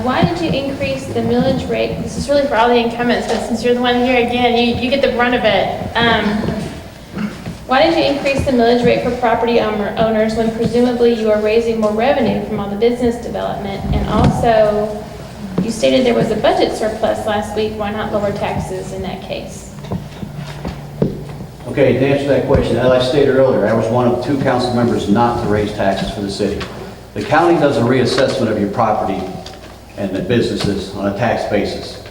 Why did you increase the millage rate? This is really for all the incumbents, but since you're the one here again, you get the brunt of it. Why did you increase the millage rate for property owners when presumably you are raising more revenue from all the business development? And also, you stated there was a budget surplus last week. Why not lower taxes in that case? Okay, to answer that question, as I stated earlier, I was one of 2 council members not to raise taxes for the city. The county does a reassessment of your property and the businesses on a tax basis.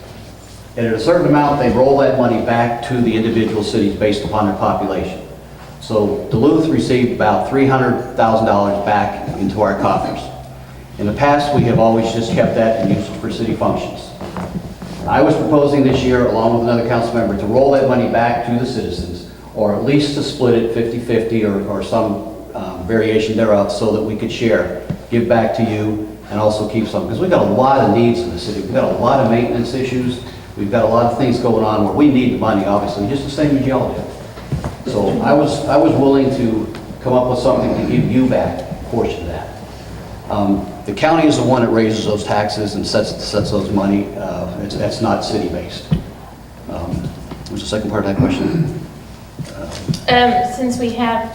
And at a certain amount, they roll that money back to the individual cities based upon their population. So Duluth received about $300,000 back into our coffers. In the past, we have always just kept that and used it for city functions. I was proposing this year, along with another council member, to roll that money back to the citizens, or at least to split it 50-50 or some variation thereof so that we could share, give back to you, and also keep some. Because we've got a lot of needs in the city. We've got a lot of maintenance issues. We've got a lot of things going on where we need the money, obviously, just the same as y'all do. So I was willing to come up with something to give you back a portion of that. The county is the one that raises those taxes and sets those money. That's not city-based. What's the second part of that question? Since we have,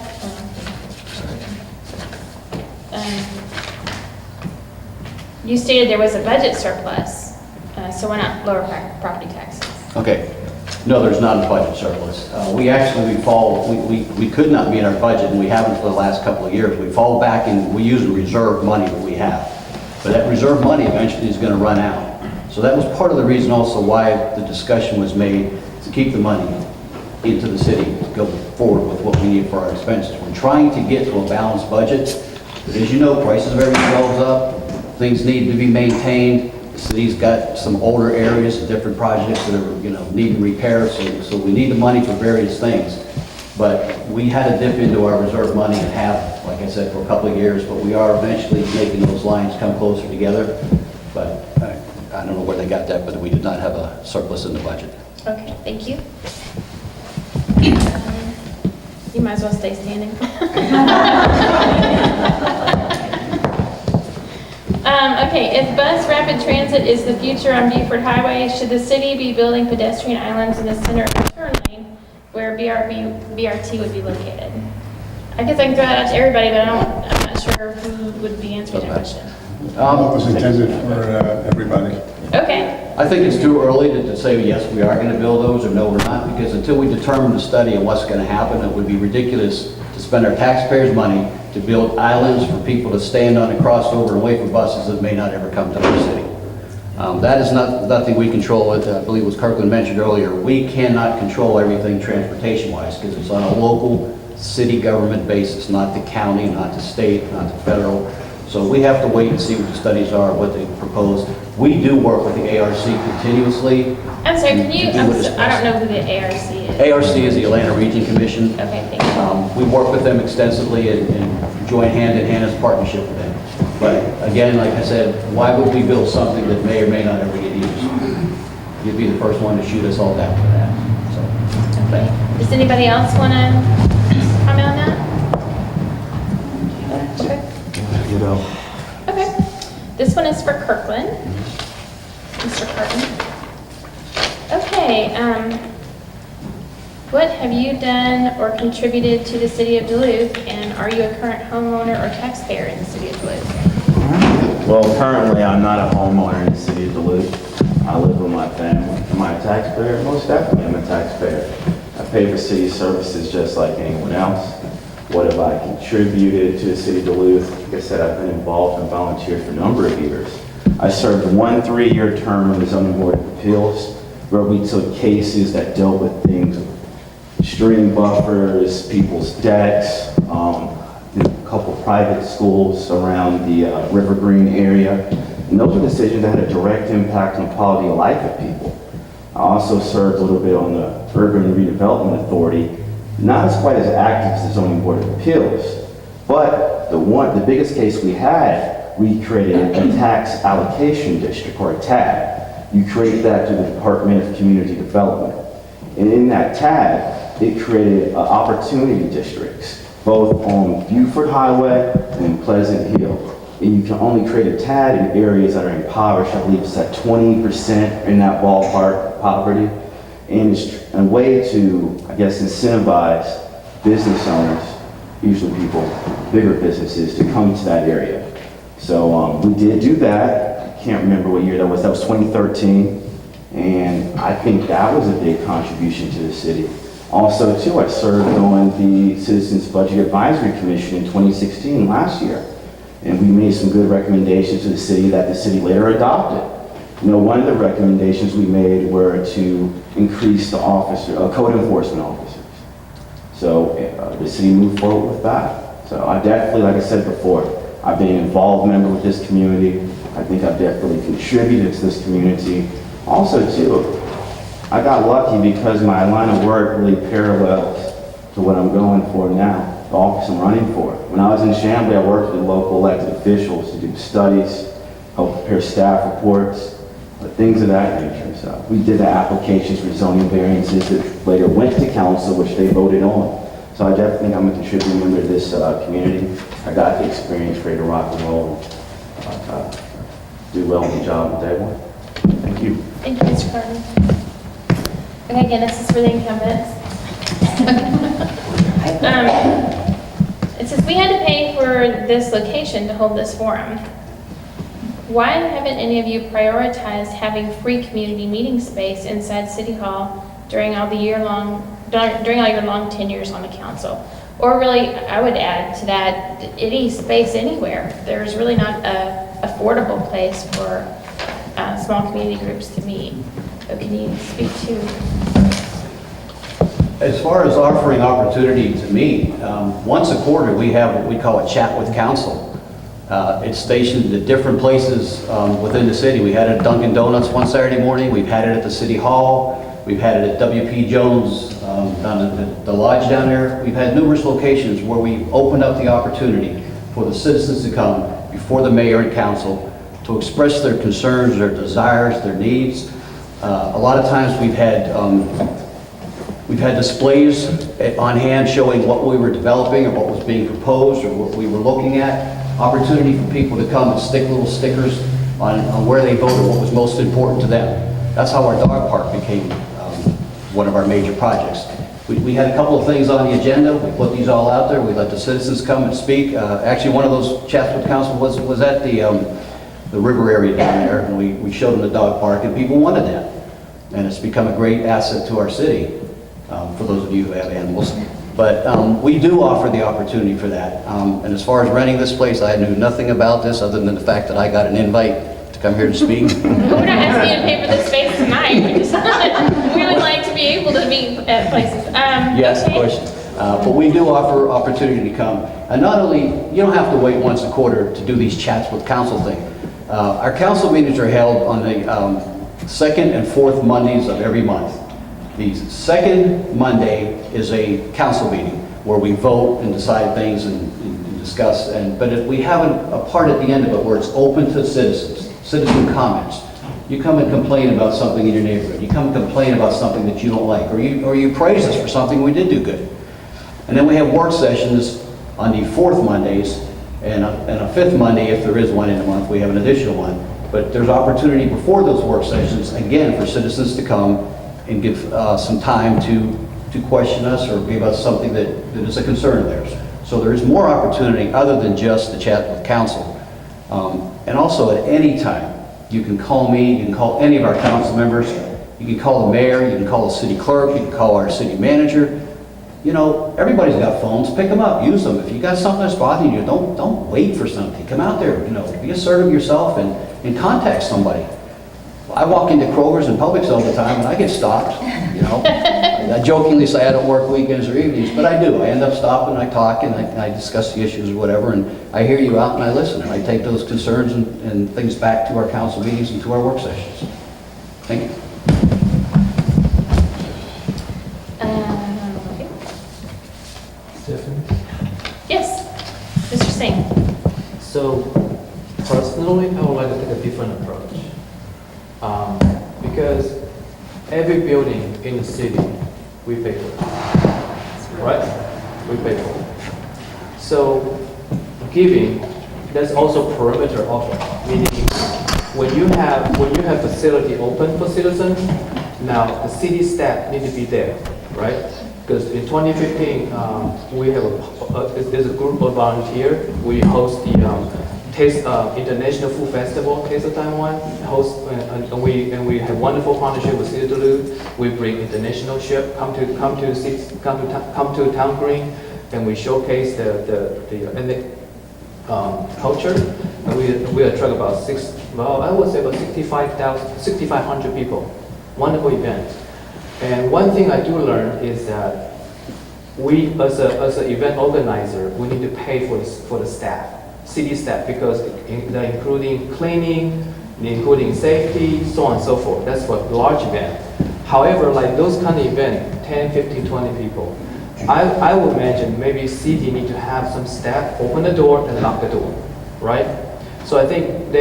you stated there was a budget surplus, so why not lower property taxes? Okay. No, there's not a budget surplus. We could not meet our budget, and we haven't for the last couple of years. We fall back and we use the reserve money that we have. But that reserve money eventually is going to run out. So that was part of the reason also why the discussion was made to keep the money into the city to go forward with what we need for our expenses. We're trying to get to a balanced budget, but as you know, prices of everything goes up, things need to be maintained. The city's got some older areas and different projects that are, needing repairs, so we need the money for various things. But we had to dip into our reserve money and have, like I said, for a couple of years, but we are eventually making those lines come closer together. But I don't know where they got that, but we did not have a surplus in the budget. Okay, thank you. You might as well stay standing. Okay, if bus rapid transit is the future on Beaufort Highway, should the city be building pedestrian islands in the center of the turn lane where BRT would be located? I guess I can throw that out to everybody, but I'm not sure who would be answering that question. It was intended for everybody. Okay. I think it's too early to say, yes, we are going to build those, or no, we're not, because until we determine the study and what's going to happen, it would be ridiculous to spend our taxpayers' money to build islands for people to stand on and cross over and wait for buses that may not ever come to our city. That is nothing we control. I believe it was Kirkland mentioned earlier. We cannot control everything transportation-wise because it's on a local city government basis, not the county, not the state, not the federal. So we have to wait and see what the studies are, what they propose. We do work with the ARC continuously. I'm sorry, I don't know who the ARC is. ARC is the Atlanta Region Commission. Okay, thank you. We work with them extensively and join hand in hand as partnership with them. But again, like I said, why would we build something that may or may not ever get used? You'd be the first one to shoot us all down for that. So, okay. Does anybody else want to comment on that? Okay. Okay. This one is for Kirkland. Mr. Kirkland. Okay. What have you done or contributed to the city of Duluth, and are you a current homeowner or taxpayer in the city of Duluth? Well, currently I'm not a homeowner in the city of Duluth. I live with my family. Am I a taxpayer? Most definitely I'm a taxpayer. I pay for city services just like anyone else. What have I contributed to the city of Duluth? Like I said, I've been involved and volunteered for a number of years. I served one 3-year term on the Zoning Board of Appeals where we took cases that dealt with things, stream buffers, people's decks, a couple private schools around the River Green area. And those were decisions that had a direct impact on the quality of life of people. I also served a little bit on the Urban Redevelopment Authority, not as quite as active as the Zoning Board of Appeals, but the biggest case we had, we created a tax allocation district, or a TAD. You create that through the Department of Community Development. And in that TAD, it created opportunity districts, both on Beaufort Highway and Pleasant Hill. and you can only create a TAD in areas that are impoverished. I believe it's at 20% in that ballpark poverty. And it's a way to, I guess, incentivize business owners, usually people, bigger businesses, to come to that area. So we did do that. I can't remember what year that was. That was 2013. And I think that was a big contribution to the city. Also, too, I served on the Citizens Budget Advisory Commission in 2016, last year. And we made some good recommendations to the city that the city later adopted. You know, one of the recommendations we made were to increase the code enforcement officers. So the city moved forward with that. So I definitely, like I said before, I've been an involved member with this community. I think I've definitely contributed to this community. Also, too, I got lucky because my line of work really parallels to what I'm going for now, the office I'm running for. When I was in Chamblee, I worked with local elected officials to do studies, help prepare staff reports, things of that nature. So we did the applications for zoning variances that later went to council, which they voted on. So I definitely think I'm a contributing member to this community. I got the experience ready to rock and roll, do well in the job on day one. Thank you. Thank you, Mr. Carter. Okay, again, this is for the incumbents. It says we had to pay for this location to hold this forum. Why haven't any of you prioritized having free community meeting space inside City Hall during all your long tenures on the council? Or really, I would add to that, any space anywhere. There's really not a affordable place for small community groups to meet. So can you speak to? As far as offering opportunity to meet, once a quarter we have what we call a chat with council. It's stationed at different places within the city. We had it at Dunkin' Donuts one Saturday morning. We've had it at the City Hall. We've had it at W.P. Jones down at the lodge down there. We've had numerous locations where we opened up the opportunity for the citizens to come before the mayor and council to express their concerns, their desires, their needs. A lot of times we've had displays on hand showing what we were developing or what was being proposed or what we were looking at. Opportunity for people to come and stick little stickers on where they voted, what was most important to them. That's how our dog park became one of our major projects. We had a couple of things on the agenda. We put these all out there. We let the citizens come and speak. Actually, one of those chats with council was at the river area down there, and we showed them the dog park, and people wanted that. And it's become a great asset to our city, for those of you who have animals. But we do offer the opportunity for that. And as far as renting this place, I knew nothing about this other than the fact that I got an invite to come here to speak. We're not asking you to pay for this space tonight. We would like to be able to meet at places. Yes, of okay. course. But we do offer opportunity to come. And not only, you don't have to wait once a quarter to do these chats with council thing. Our council meetings are held on the second and fourth Mondays of every month. The second Monday is a council meeting where we vote and decide things and discuss. But we have a part at the end of it where it's open to citizen comments. You come and complain about something in your neighborhood. You come and complain about something that you don't like, or you praise us for something we did do good. And then we have work sessions on the fourth Mondays, and a fifth Monday, if there is one in a month, we have an additional one. But there's opportunity before those work sessions, again, for citizens to come and give some time to question us or give us something that is a concern of theirs. So there is more opportunity other than just the chat with council. And also at any time, you can call me, you can call any of our council members, you can call the mayor, you can call the city clerk, you can call our city manager. You know, everybody's got phones, pick them up, use them. If you got something that's bothering you, don't wait for something. Come out there, be assertive yourself and contact somebody. I walk into Kroger's and Publix all the time and I get stopped, I jokingly say I don't work weekends or evenings, but I do. I end up stopping, I talk, and I discuss the issues or whatever, and I hear you out and I listen, and I take those concerns and things back to our council meetings and to our work sessions. Thank you. Okay. Stephanie? Yes, Mr. Singh. So, personally, I would like to take a different approach. Because every building in the city, we pay for it. Right? We pay for it. So, giving there's also perimeter of it. Meaning, when you have facility open for citizens, now the city staff need to be there, right? Because in 2015, we have there's a group of volunteers. We host the International Food Festival, Taste of Taiwan. And we have wonderful partnership with City of Duluth. We bring international chef come to Town Green, and we showcase the ethnic culture. And we attract about I would say about 6,500 people. Wonderful event. And one thing I do learn is that we, as an event organizer, we need to pay for the staff, city staff, because they're including cleaning, including safety, so on and so forth. That's for large event. However, like those kind of event, 10, 15, 20 people, I would imagine maybe city need to have some staff open the door and lock the door, right? So I think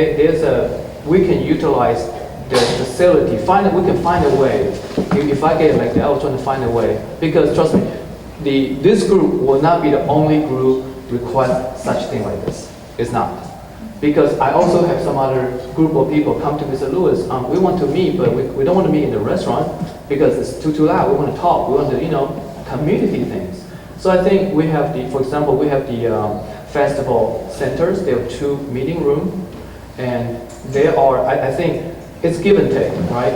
we can utilize the facility. We can find a way. If I get like that, I was trying to find a way, because trust me, this group will not be the only group request such thing like this. It's not. Because I also have some other group of people come to Mr. Lewis. We want to meet, but we don't want to meet in the restaurant because it's too loud. We want to talk. We want to, community things. So I think we have for example, we have the festival centers. They have 2 meeting rooms, and they are. I think it's give and take, right?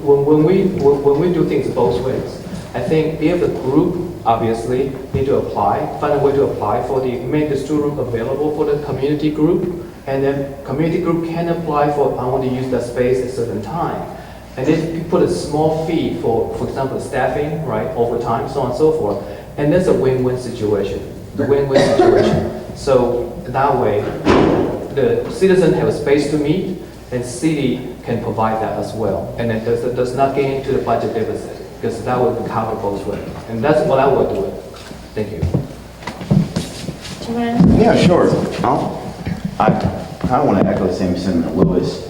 When we do things both ways. I think if the group obviously need to find a way to apply make the student available for the community group, and then community group can apply for, I want to use that space at a certain time. And then you put a small fee for example, staffing, right, overtime, so on and so forth. And that's a win-win situation, So that way, the citizens have a space to meet, and city can provide that as well. And it does not get into the budget deficit, because that would cover both ways. And that's what I would do it. Thank you. Do you want to? Yeah, sure. I kind of want to echo the same sentiment, Lewis.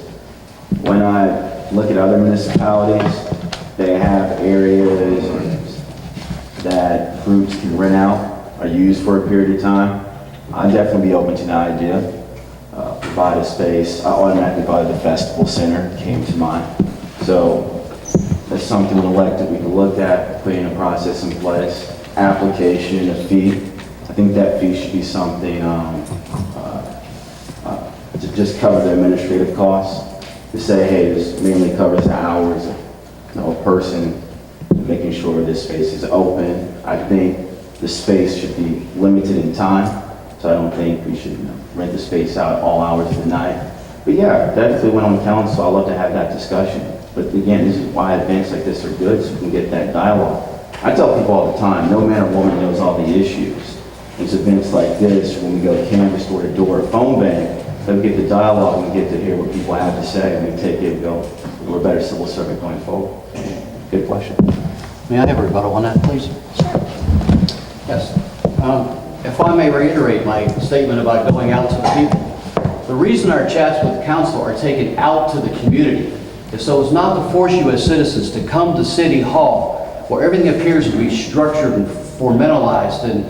When I look at other municipalities, they have areas that groups can rent out or use for a period of time. I'd definitely be open to the idea. Provide a space. I automatically thought of the festival center came to mind. So that's something we can look at, putting a process in place, application, a fee. I think that fee should be something to just cover the administrative costs. To say, hey, this mainly covers the hours of a person making sure this space is open. I think the space should be limited in time. So I don't think we should rent the space out all hours of the night. But yeah, definitely when I'm council, I'd love to have that discussion. But again, this is why events like this are good, so we can get that dialogue. I tell people all the time, no man or woman knows all the issues. There's events like this, when we go canvas door to door, phone bank, then we get the dialogue and we get to hear what people have to say, and we take it and go, we're a better civil servant going forward. Good question. May I have a rebuttal on that, please? Yes. If I may reiterate my statement about going out to the people, the reason our chats with council are taken out to the community is so as not to force you as citizens to come to City Hall where everything appears to be structured and formalized, and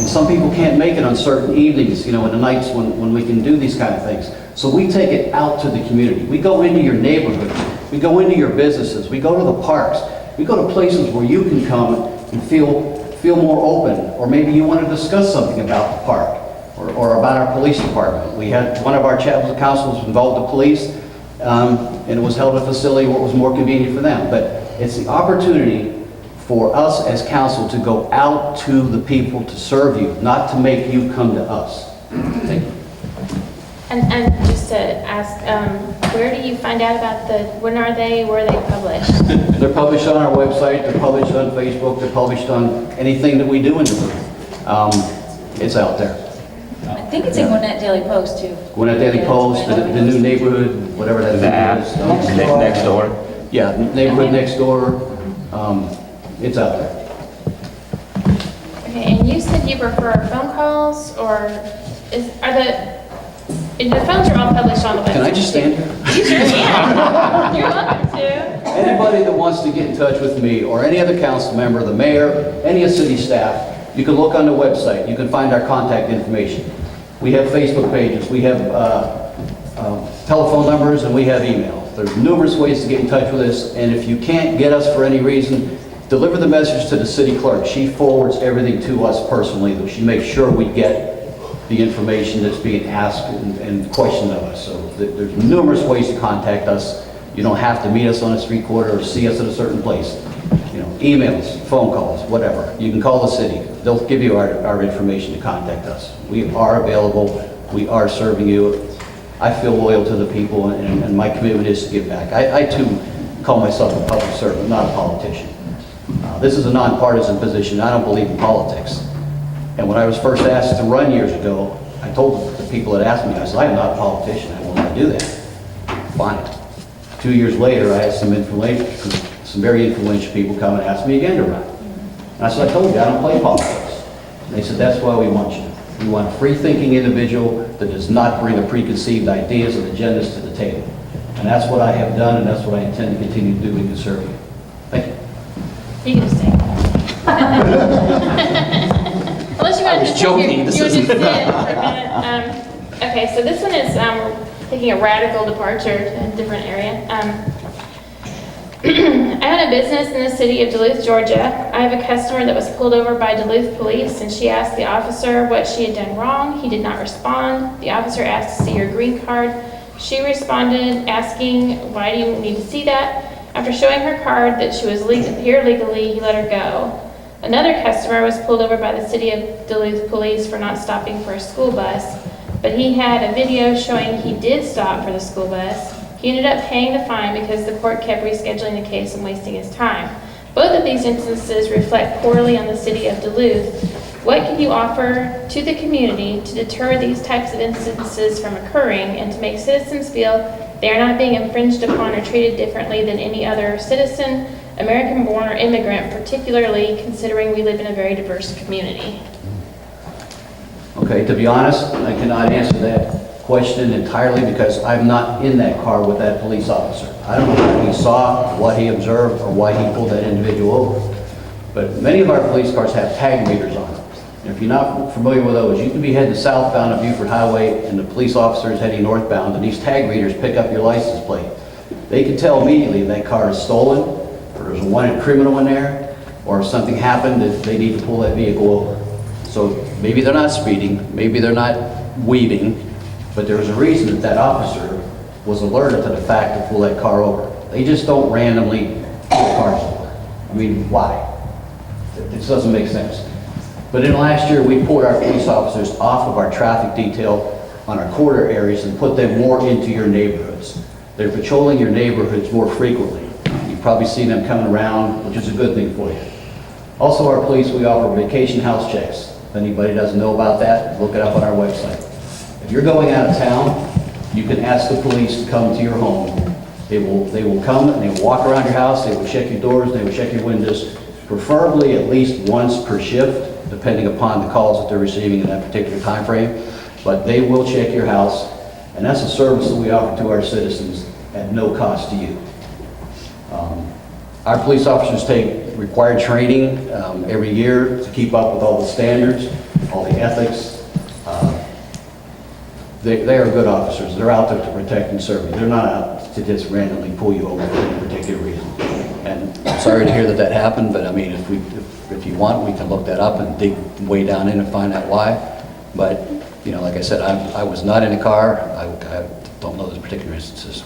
some people can't make it on certain evenings, in the nights when we can do these kind of things. So we take it out to the community. We go into your neighborhoods, we go into your businesses, we go to the parks, we go to places where you can come and feel more open, or maybe you want to discuss something about the park or about our police department. We had one of our chapter councils involved the police, and it was held at a facility where it was more convenient for them. But it's the opportunity for us as council to go out to the people to serve you, not to make you come to us. Thank you. And just to ask, where do you find out about where are they published? They're published on our website, they're published on Facebook, they're published on anything that we do in Duluth. It's out there. I think it's in Gwinnett Daily Post too. Gwinnett Daily Post, the new neighborhood, whatever that is. Next door. Yeah, neighborhood next door. It's out there. Okay, and you said you prefer phone calls, or the phones are all published on the website? Can I just stand here? You sure can. You're welcome to. Anybody that wants to get in touch with me or any other council member, the mayor, any of city staff, you can look on the website. You can find our contact information. We have Facebook pages, we have telephone numbers, and we have email. There's numerous ways to get in touch with us, and if you can't get us for any reason, deliver the message to the city clerk. She forwards everything to us personally, though she makes sure we get the information that's being asked and questioned of us. So there's numerous ways to contact us. You don't have to meet us on a street corner or see us at a certain place. You know, emails, phone calls, whatever. You can call the city. They'll give you our information to contact us. We are available. We are serving you. I feel loyal to the people, and my commitment is to give back. I too call myself a public servant, not a politician. This is a nonpartisan position. I don't believe in politics. And when I was first asked to run years ago, I told the people that asked me, I said, I'm not a politician. I will not do that. Fine. 2 years later, I had some very influential people come and ask me again to run. And I said, I told you, I don't play politics. And they said, that's why we want you. We want a free-thinking individual that does not bring a preconceived ideas and agendas to the table. And that's what I have done, and that's what I intend to continue doing to serve you. Thank you. You can just stay. Unless you want to just joking. This isn't- sit for a minute. Okay, so this one is taking a radical departure to a different area. I own a business in the city of Duluth, Georgia. I have a customer that was pulled over by Duluth police, and she asked the officer what she had done wrong. He did not respond. The officer asked to see her green card. She responded asking, why do you need to see that? After showing her card that she was here legally, he let her go. Another customer was pulled over by the city of Duluth police for not stopping for a school bus, but he had a video showing he did stop for the school bus. He ended up paying the fine because the court kept rescheduling the case and wasting his time. Both of these instances reflect poorly on the city of Duluth. What can you offer to the community to deter these types of instances from occurring and to make citizens feel they are not being infringed upon or treated differently than any other citizen, American-born or immigrant, particularly considering we live in a very diverse community? Okay, to be honest, I cannot answer that question entirely because I'm not in that car with that police officer. I don't know what he saw, what he observed, or why he pulled that individual over. But many of our police cars have tag readers on them. And if you're not familiar with those, you can be heading southbound on Buford Highway and the police officer is heading northbound, and these tag readers pick up your license plate. They can tell immediately if that car is stolen, or there's a wanted criminal in there, or if something happened that they need to pull that vehicle over. So maybe they're not speeding, maybe they're not weaving, but there's a reason that that officer was alerted to the fact to pull that car over. They just don't randomly pull cars over. I mean, why? This doesn't make sense. But in last year, we pulled our police officers off of our traffic detail on our corridor areas and put them more into your neighborhoods. They're patrolling your neighborhoods more frequently. You probably see them coming around, which is a good thing for you. Also, our police, we offer vacation house checks. If anybody doesn't know about that, look it up on our website. If you're going out of town, you can ask the police to come to your home. They will come and they will walk around your house, they will check your doors, they will check your windows, preferably at least once per shift, depending upon the calls that they're receiving in that particular time frame. But they will check your house, and that's a service that we offer to our citizens at no cost to you. Our police officers take required training every year to keep up with all the standards, all the ethics. They are good officers. They're out there to protect and serve you. They're not out to just randomly pull you over for any particular reason. And I'm sorry to hear that that happened, but I mean, if you want, we can look that up and dig way down in and find out why. But, you know, like I said, I was not in a car. I don't know those particular instances.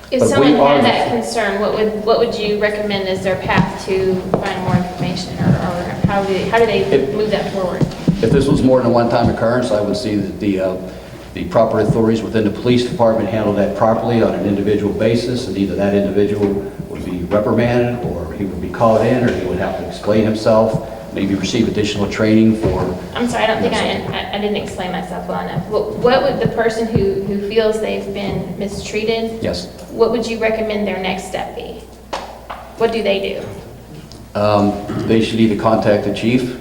If But someone we are- had that concern, what would you recommend as their path to find more information, or how do they move that forward? If this was more than a one-time occurrence, I would see that the proper authorities within the police department handle that properly on an individual basis, and either that individual would be reprimanded, or he would be called in, or he would have to explain himself, maybe receive additional training for... I'm sorry, I don't think I didn't explain myself well enough. What would the person who feels they've been mistreated, Yes. what would you recommend their next step be? What do they do? They should either contact the chief,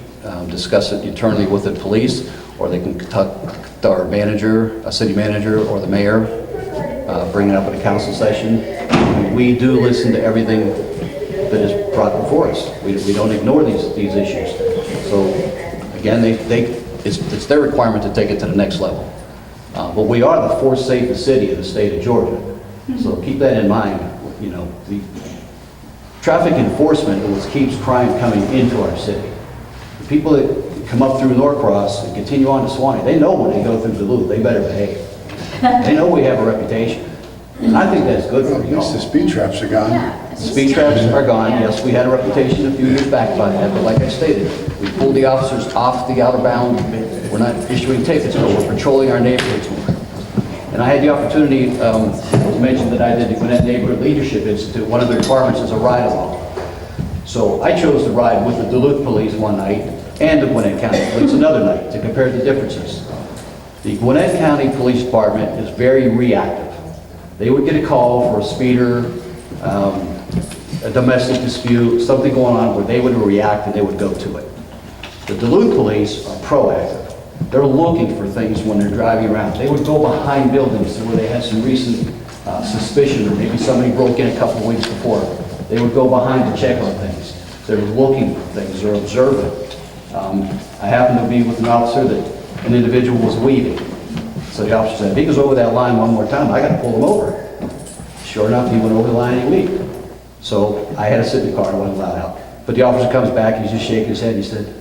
discuss it internally with the police, or they can contact our manager, a city manager, or the mayor, bring it up at a council session. We do listen to everything that is brought before us. We don't ignore these issues. So again, they it's their requirement to take it to the next level. But we are the fourth safest city in the state of Georgia. So keep that in mind. You know, the traffic enforcement is what keeps crime coming into our city. The people that come up through Norcross and continue on to Swanee, they know when they go through Duluth, they better behave. They know we have a reputation. And I think that's good Well, for at least the y'all. speed traps are gone. Speed traps are gone. Yes, we had a reputation a few years back about that, but like I stated, we pulled the officers off the outer bound. We're not issuing tickets, but we're patrolling our neighborhoods more. And I had the opportunity to mention that I did the Gwinnett Neighborhood Leadership Institute. One of the requirements is a ride-along. So I chose to ride with the Duluth Police one night and the Gwinnett County Police another night to compare the differences. The Gwinnett County Police Department is very reactive. They would get a call for a speeder, a domestic dispute, something going on where they would react and they would go to it. The Duluth police are proactive. They're looking for things when they're driving around. They would go behind buildings where they had some recent suspicion, or maybe somebody broke in a couple of weeks before. They would go behind to check on things. They're looking for things, they're observant. I happened to be with an officer that an individual was weaving. So the officer said, if he goes over that line one more time, I got to pull him over. Sure enough, he went over the line and he weaved. So I had to sit in the car, I wasn't allowed out. But the officer comes back, he's just shaking his head, and he said,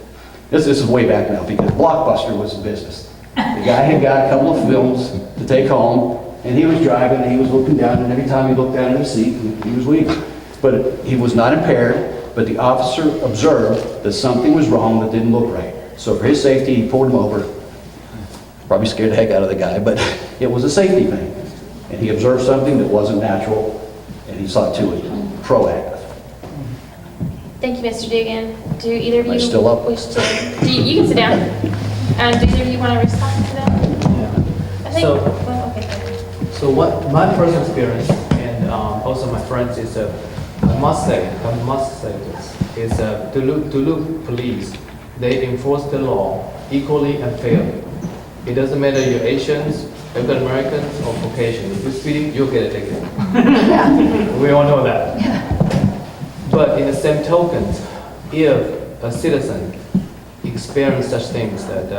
this is way back now, because Blockbuster was the business. The guy had got a couple of films to take home, and he was driving, and he was looking down, and every time he looked down in the seat, he was weaving. But he was not impaired, but the officer observed that something was wrong that didn't look right. So for his safety, he pulled him over. Probably scared the heck out of the guy, but it was a safety thing. And he observed something that wasn't natural, and he saw to it, proactive. Thank you, Mr. Dugan. Do either of you? Am I still up? Wish to, you can sit down. Do either of you want to respond to that? I think, So- well, okay. So what my personal experience and also my friends is I must say this, is Duluth police, they enforce the law equally and fairly. It doesn't matter you're Asians, African Americans, or Caucasian. If you're speeding, you'll get a ticket. We all know that. But in the same token, if a citizen experiences such things that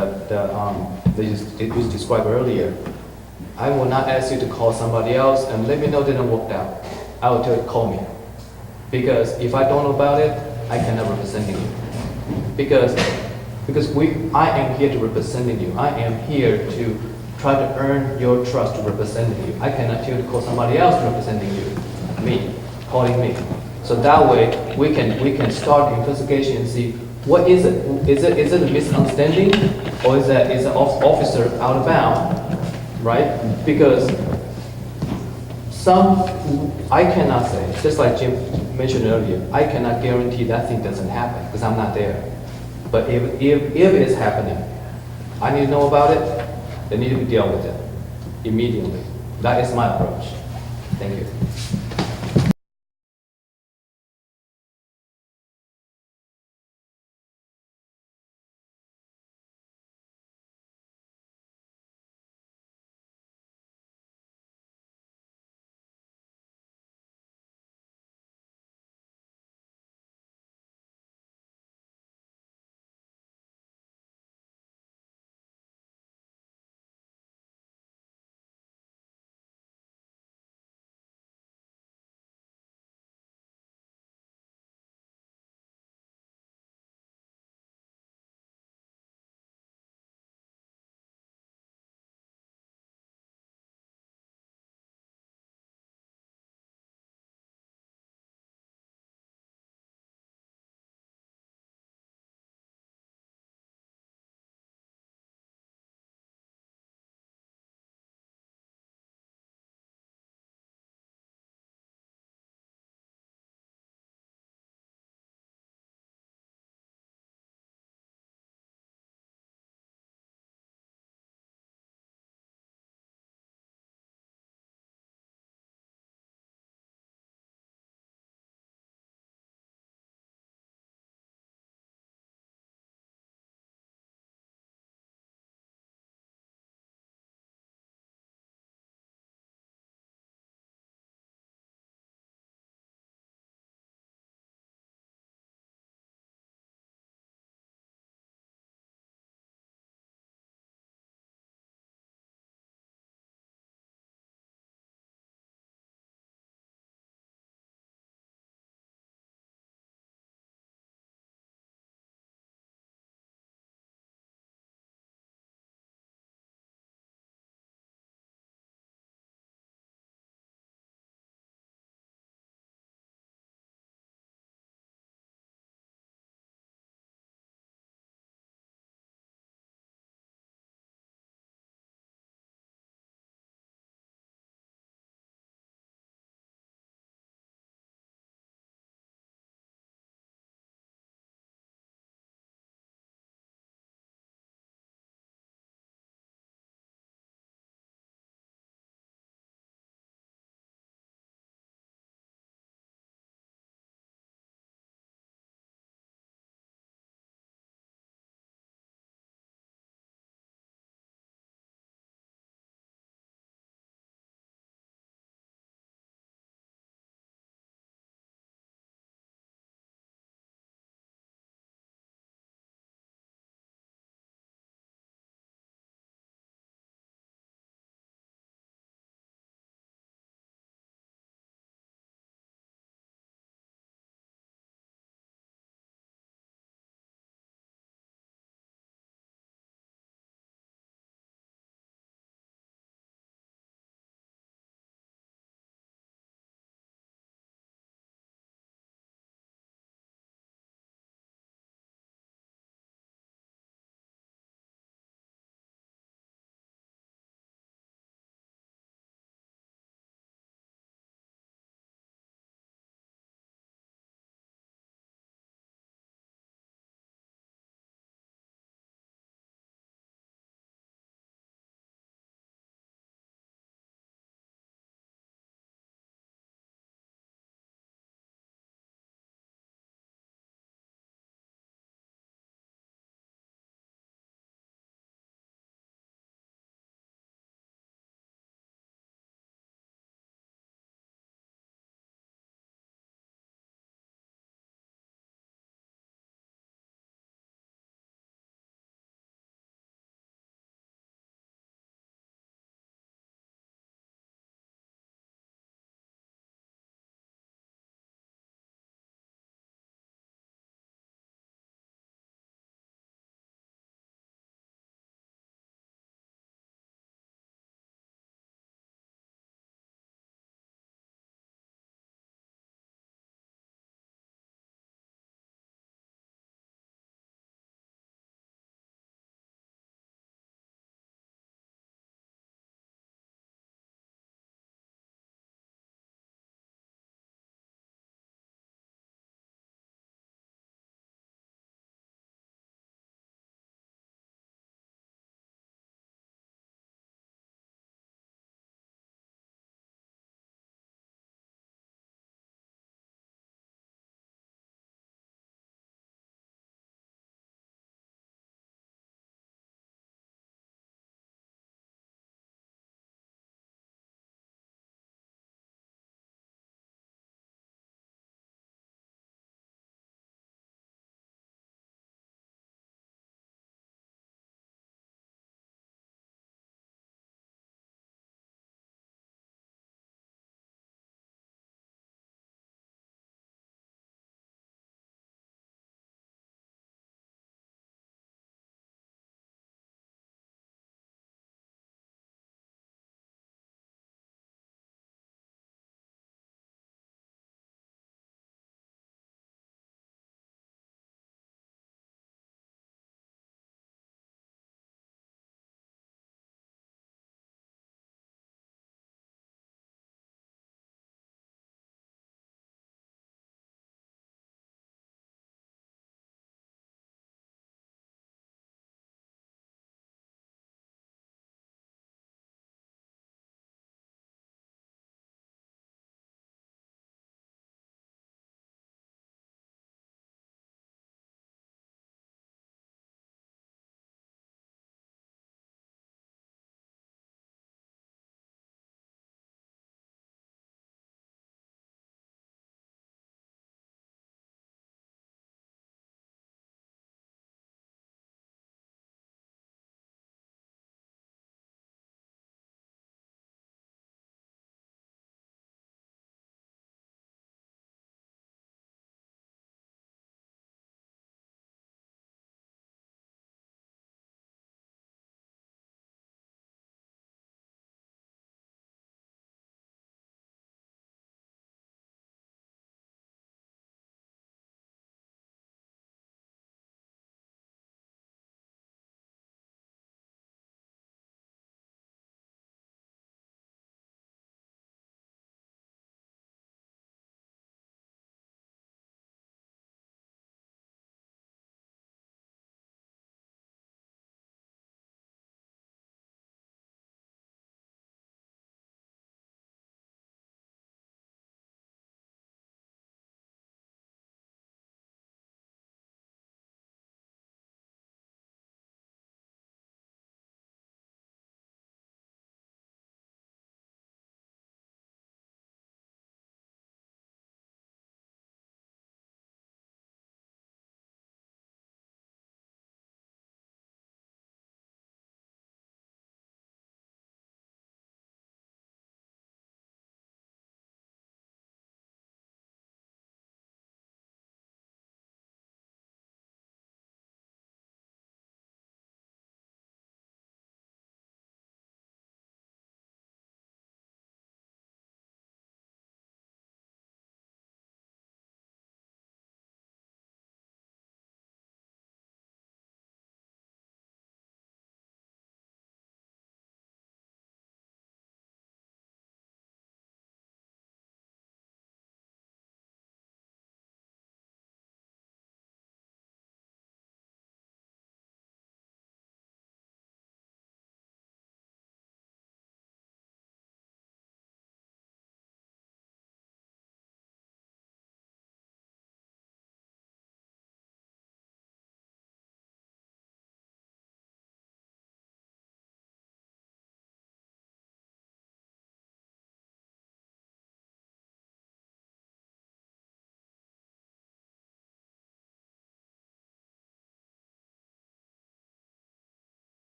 it was described earlier, I will not ask you to call somebody else and let me know it didn't work out. I will tell you, call me. Because if I don't know about it, I cannot represent you. Because I am here to represent you. I am here to try to earn your trust to represent you. I cannot tell you to call somebody else representing you, me, calling me. So that way we can start investigation and see what is it? Is it a misunderstanding, or is an officer out of bound, right? Because I cannot say, just like Jim mentioned earlier, I cannot guarantee that thing doesn't happen because I'm not there. But if it is happening, I need to know about it. They need to be dealt with it immediately. That is my approach. Thank you.